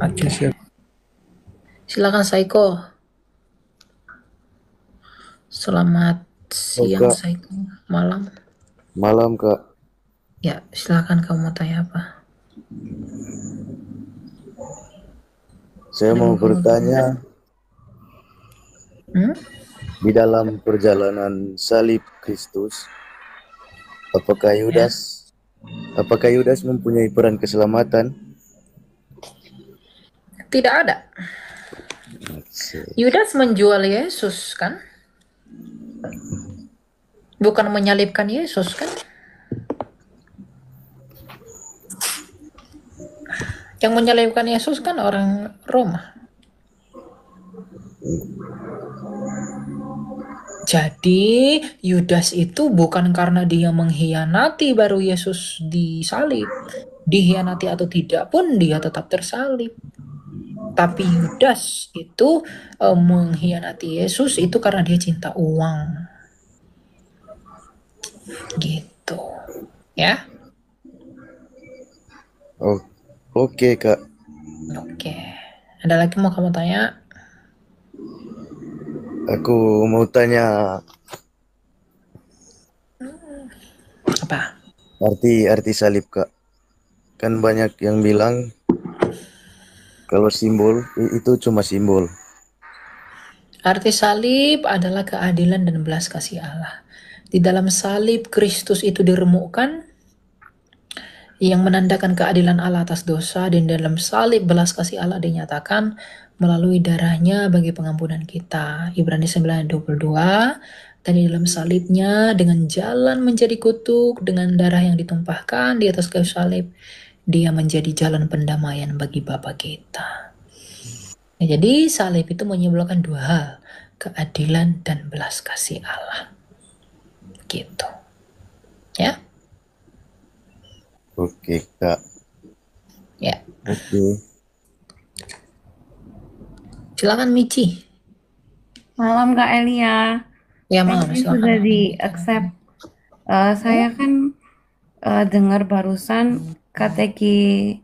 Oke. Silakan Saiko. Selamat siang Kak. Saiko. Malam. Malam Kak. Ya, silakan kamu mau tanya apa? Saya mau bertanya di dalam perjalanan salib Kristus, apakah Yudas mempunyai peran keselamatan? Tidak ada. Yudas menjual Yesus kan? Bukan menyalibkan Yesus kan? Yang menyalibkan Yesus kan orang Roma. Jadi Yudas itu bukan karena dia mengkhianati baru Yesus disalib. Dikhianati atau tidak pun dia tetap tersalib. Tapi Yudas itu mengkhianati Yesus itu karena dia cinta uang. Gitu. Ya? Oke Kak. Oke. Ada lagi mau kamu tanya? Aku mau tanya Apa? arti salib, Kak. Kan banyak yang bilang kalau simbol itu cuma simbol. Arti salib adalah keadilan dan belas kasih Allah. Di dalam salib Kristus itu diremukkan yang menandakan keadilan Allah atas dosa, dan dalam salib belas kasih Allah dinyatakan melalui darahnya bagi pengampunan kita. Ibrani 9:22. Dan di dalam salibnya dengan jalan menjadi kutuk, dengan darah yang ditumpahkan di atas kayu salib, dia menjadi jalan pendamaian bagi Bapa kita. Nah, jadi salib itu menyimbolkan dua hal, keadilan dan belas kasih Allah. Gitu. Ya. Oke, Kak. Ya. Oke. Silakan Michi. Malam Kak Elia. Ya, malam. Thank you sudah di-accept. Saya kan dengar barusan katekisasi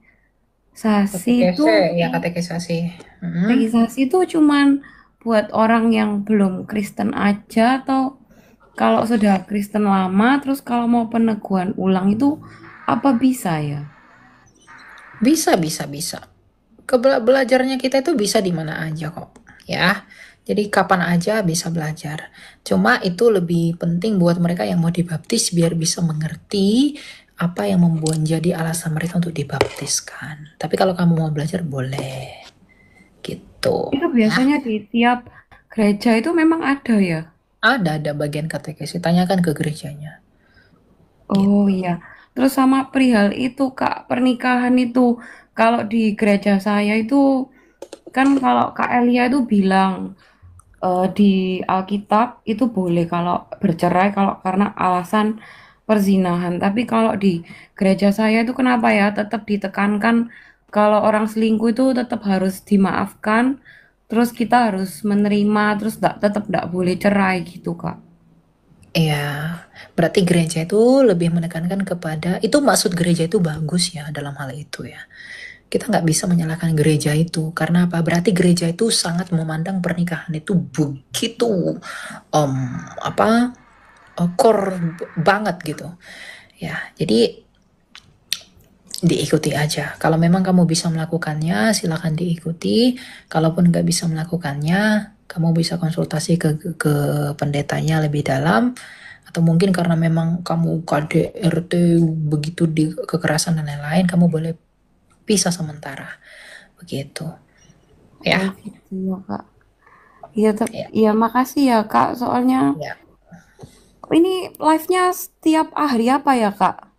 itu ya, katekisasi. katekisasi itu cuman buat orang yang belum Kristen aja, atau kalau sudah Kristen lama terus kalau mau peneguhan ulang itu apa bisa ya? Bisa. Belajarnya kita itu bisa di mana aja kok, ya. Jadi kapan aja bisa belajar. Cuma itu lebih penting buat mereka yang mau dibaptis biar bisa mengerti apa yang membuat jadi alasan mereka untuk dibaptiskan. Tapi kalau kamu mau belajar boleh. Gitu. Itu biasanya di tiap gereja itu memang ada ya? Ada bagian katekesi. Tanyakan ke gerejanya. Oh iya. Terus sama perihal itu Kak, pernikahan itu kalau di gereja saya itu kan kalau Kak Elia itu bilang di Alkitab itu boleh kalau bercerai kalau karena alasan perzinahan. Tapi kalau di gereja saya itu kenapa ya tetap ditekankan kalau orang selingkuh itu tetap harus dimaafkan, terus kita harus menerima, terus tetap tidak boleh cerai gitu Kak. Iya, berarti gereja itu lebih menekankan kepada, itu maksud gereja itu bagus ya dalam hal itu ya. Kita nggak bisa menyalahkan gereja itu, karena apa? Berarti gereja itu sangat memandang pernikahan itu begitu core banget gitu. Ya, jadi diikuti aja. Kalau memang kamu bisa melakukannya, silakan diikuti. Kalaupun nggak bisa melakukannya, kamu bisa konsultasi ke pendetanya lebih dalam, atau mungkin karena memang kamu KDRT begitu di kekerasan dan lain-lain, kamu boleh pisah sementara, begitu. Ya. Oh, gitu ya Kak. Iya, makasih ya Kak. Soalnya ini live-nya setiap hari apa ya Kak?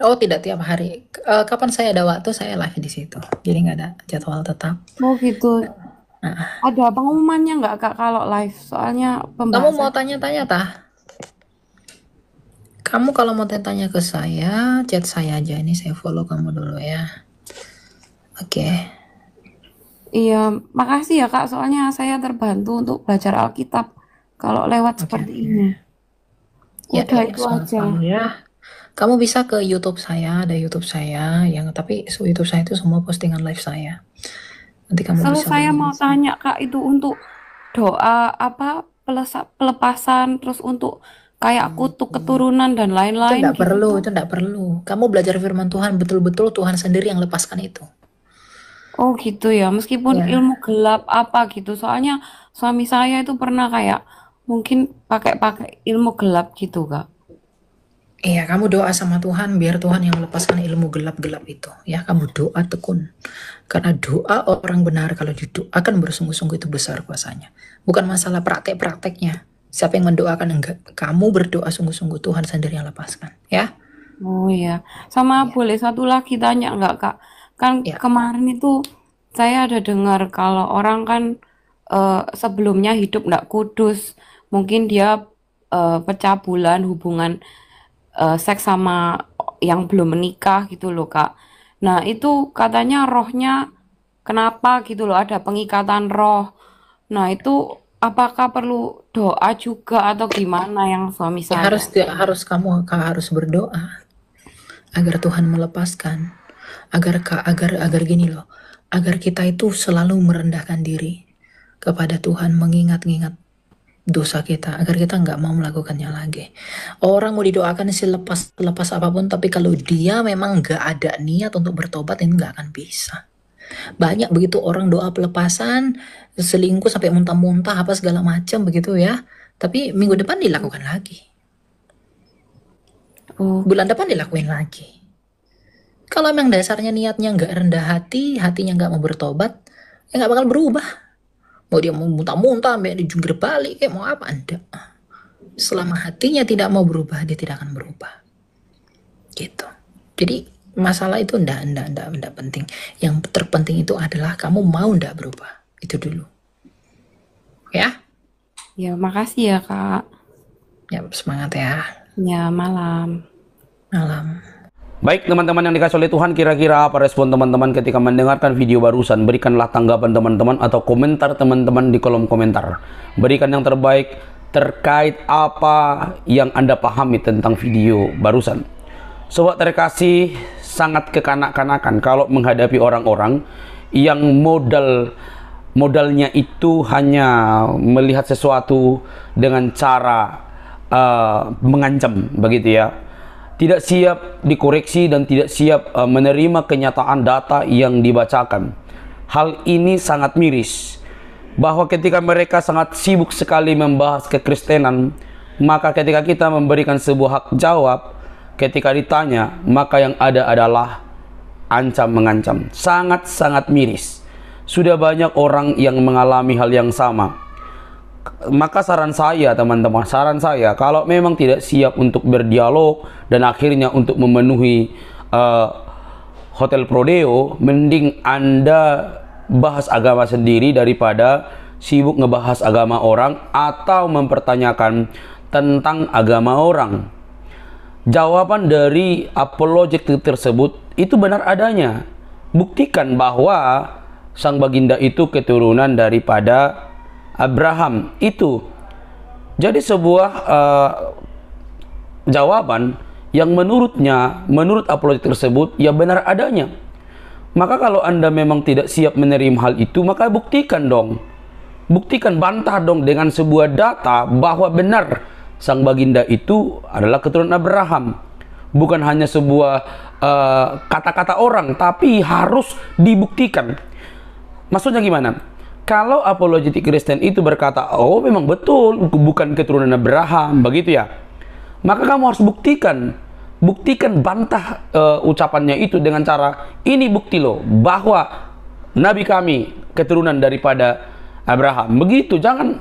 Oh, tidak tiap hari. Kapan saya ada waktu, saya live di situ. Jadi nggak ada jadwal tetap. Oh gitu. Ada pengumumannya nggak Kak kalau live? Soalnya pembahasan. Kamu mau tanya-tanya tah? Kamu kalau mau tanya ke saya, chat saya aja. Ini saya follow kamu dulu ya. Oke. Iya, makasih ya Kak. Soalnya saya terbantu untuk belajar Alkitab kalau lewat seperti ini. Udah itu aja. Ya. Kamu bisa ke YouTube saya, ada YouTube saya yang tapi YouTube saya itu semua postingan live saya. Nanti kamu Kalau bisa saya mau tanya Kak, itu untuk doa apa pelepasan, terus untuk kayak kutuk keturunan dan lain-lain. Itu enggak perlu. Kamu belajar firman Tuhan, betul-betul Tuhan sendiri yang lepaskan itu. Oh gitu ya, meskipun ilmu gelap apa gitu. Soalnya suami saya itu pernah kayak mungkin pakai ilmu gelap gitu Kak. Iya, kamu doa sama Tuhan biar Tuhan yang melepaskan ilmu gelap-gelap itu. Ya, kamu doa tekun. Karena doa orang benar kalau didoakan bersungguh-sungguh itu besar kuasanya. Bukan masalah praktek-prakteknya. Siapa yang mendoakan enggak? Kamu berdoa sungguh-sungguh, Tuhan sendiri yang lepaskan, ya. Oh iya. Sama boleh satu lagi tanya enggak Kak? Kan kemarin itu saya ada dengar kalau orang kan sebelumnya hidup enggak kudus. Mungkin dia pencabulan hubungan seks sama yang belum menikah gitu loh Kak. Nah itu katanya rohnya kenapa gitu loh, ada pengikatan roh. Nah itu apakah perlu doa juga atau gimana yang suami saya? Kamu harus berdoa agar Tuhan melepaskan, agar gini loh. agar kita itu selalu merendahkan diri kepada Tuhan, mengingat-ingat dosa kita, agar kita nggak mau melakukannya lagi. Orang mau didoakan selepas apapun, tapi kalau dia memang nggak ada niat untuk bertobat, ini nggak akan bisa. Banyak begitu orang doa pelepasan, selingkuh sampai muntah-muntah apa segala macam begitu ya, tapi minggu depan dilakukan lagi, bulan depan dilakuin lagi. Kalau memang dasarnya niatnya nggak rendah hati, hatinya nggak mau bertobat, ya nggak bakal berubah. Mau dia mau muntah-muntah, sampai dijungkir balik, kayak mau apa, enggak. Selama hatinya tidak mau berubah, dia tidak akan berubah. Gitu. Jadi masalah itu enggak penting. Yang terpenting itu adalah kamu mau enggak berubah. Itu dulu. Ya? Ya, makasih ya, Kak. Ya, semangat ya. Ya, malam. Malam. Baik teman-teman yang dikasih oleh Tuhan, kira-kira apa respon teman-teman ketika mendengarkan video barusan? Berikanlah tanggapan teman-teman atau komentar teman-teman di kolom komentar. Berikan yang terbaik terkait apa yang Anda pahami tentang video barusan. Sobat terkasih, sangat kekanak-kanakan kalau menghadapi orang-orang yang modalnya itu hanya melihat sesuatu dengan cara mengancam begitu ya. Tidak siap dikoreksi dan tidak siap menerima kenyataan data yang dibacakan. Hal ini sangat miris, bahwa ketika mereka sangat sibuk sekali membahas kekristenan, maka ketika kita memberikan sebuah hak jawab, ketika ditanya, maka yang ada adalah ancam-mengancam. Sangat-sangat miris. Sudah banyak orang yang mengalami hal yang sama. Maka saran saya teman-teman, kalau memang tidak siap untuk berdialog dan akhirnya untuk memenuhi Hotel Prodeo, mending Anda bahas agama sendiri daripada sibuk ngebahas agama orang atau mempertanyakan tentang agama orang. Jawaban dari apologetik tersebut itu benar adanya. Buktikan bahwa sang baginda itu keturunan daripada Abraham itu. Jadi sebuah jawaban yang menurut apologet tersebut ya benar adanya. Maka kalau Anda memang tidak siap menerima hal itu, maka buktikan dong. Buktikan, bantah dong dengan sebuah data bahwa benar sang baginda itu adalah keturunan Abraham. Bukan hanya sebuah kata-kata orang, tapi harus dibuktikan. Maksudnya gimana? Kalau apologetik Kristen itu berkata, oh memang betul, bukan keturunan Abraham, begitu ya. Maka kamu harus buktikan, bantah ucapannya itu dengan cara, ini bukti loh, bahwa Nabi kami keturunan daripada Abraham. Begitu, jangan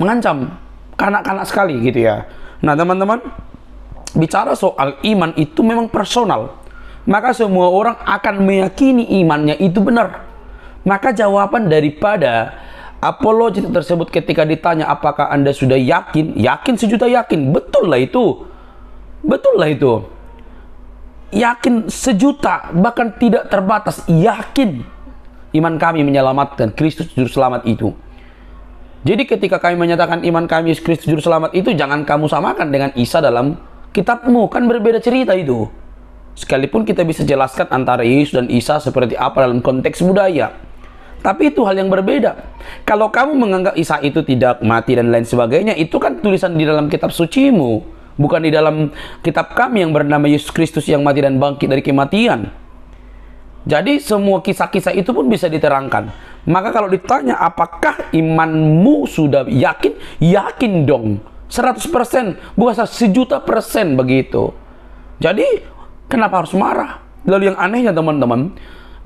mengancam, kanak-kanak sekali gitu ya. Nah teman-teman, bicara soal iman itu memang personal. Maka semua orang akan meyakini imannya itu benar. Maka jawaban daripada apologet tersebut ketika ditanya apakah Anda sudah yakin, sejuta yakin, betul lah itu, yakin sejuta, bahkan tidak terbatas, yakin iman kami menyelamatkan, Kristus juru selamat itu. Jadi ketika kami menyatakan iman kami Kristus juru selamat itu, jangan kamu samakan dengan Isa dalam kitabmu, kan berbeda cerita itu. Sekalipun kita bisa jelaskan antara Yesus dan Isa seperti apa dalam konteks budaya, tapi itu hal yang berbeda. Kalau kamu menganggap Isa itu tidak mati dan lain sebagainya, itu kan tulisan di dalam kitab sucimu, bukan di dalam kitab kami yang bernama Yesus Kristus yang mati dan bangkit dari kematian. Jadi semua kisah-kisah itu pun bisa diterangkan. Maka kalau ditanya apakah imanmu sudah yakin? Yakin dong, 100%, bukan 1.000.000% begitu. Jadi kenapa harus marah? Lalu yang anehnya teman-teman,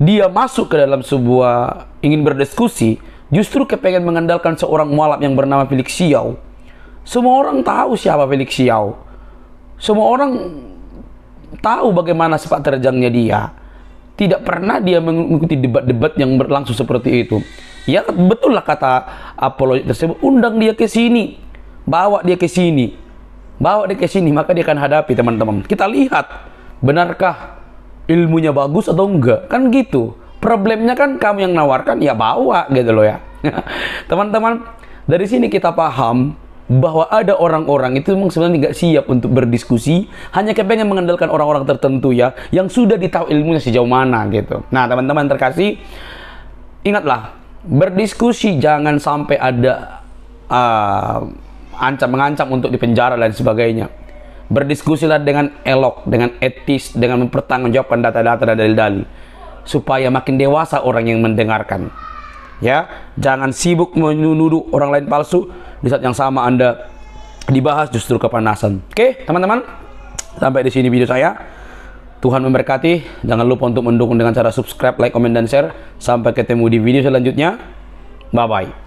dia masuk ke dalam sebuah ingin berdiskusi, justru kepengen mengandalkan seorang mualaf yang bernama Felix Xiao. Semua orang tahu siapa Felix Xiao. Semua orang tahu bagaimana sepak terjangnya dia. Tidak pernah dia mengikuti debat-debat yang berlangsung seperti itu. Ya betul lah kata apologet tersebut, undang dia ke sini, bawa dia ke sini, maka dia akan hadapi teman-teman. Kita lihat, benarkah ilmunya bagus atau enggak, kan gitu. Problemnya kan kamu yang nawarkan, ya bawa gitu loh ya. Teman-teman, dari sini kita paham bahwa ada orang-orang itu memang sebenarnya nggak siap untuk berdiskusi, hanya kepengen mengandalkan orang-orang tertentu ya, yang sudah ditahu ilmunya sejauh mana gitu. Nah teman-teman terkasih, ingatlah, berdiskusi jangan sampai ada mengancam untuk dipenjara dan sebagainya. Berdiskusilah dengan elok, dengan etis, dengan mempertanggungjawabkan data-data dan dalil-dalil, supaya makin dewasa orang yang mendengarkan. Ya, jangan sibuk menuduh orang lain palsu, di saat yang sama Anda dibahas justru kepanasan. Oke, teman-teman, sampai di sini video saya. Tuhan memberkati. Jangan lupa untuk mendukung dengan cara subscribe, like, komen, dan share. Sampai ketemu di video selanjutnya. Bye-bye.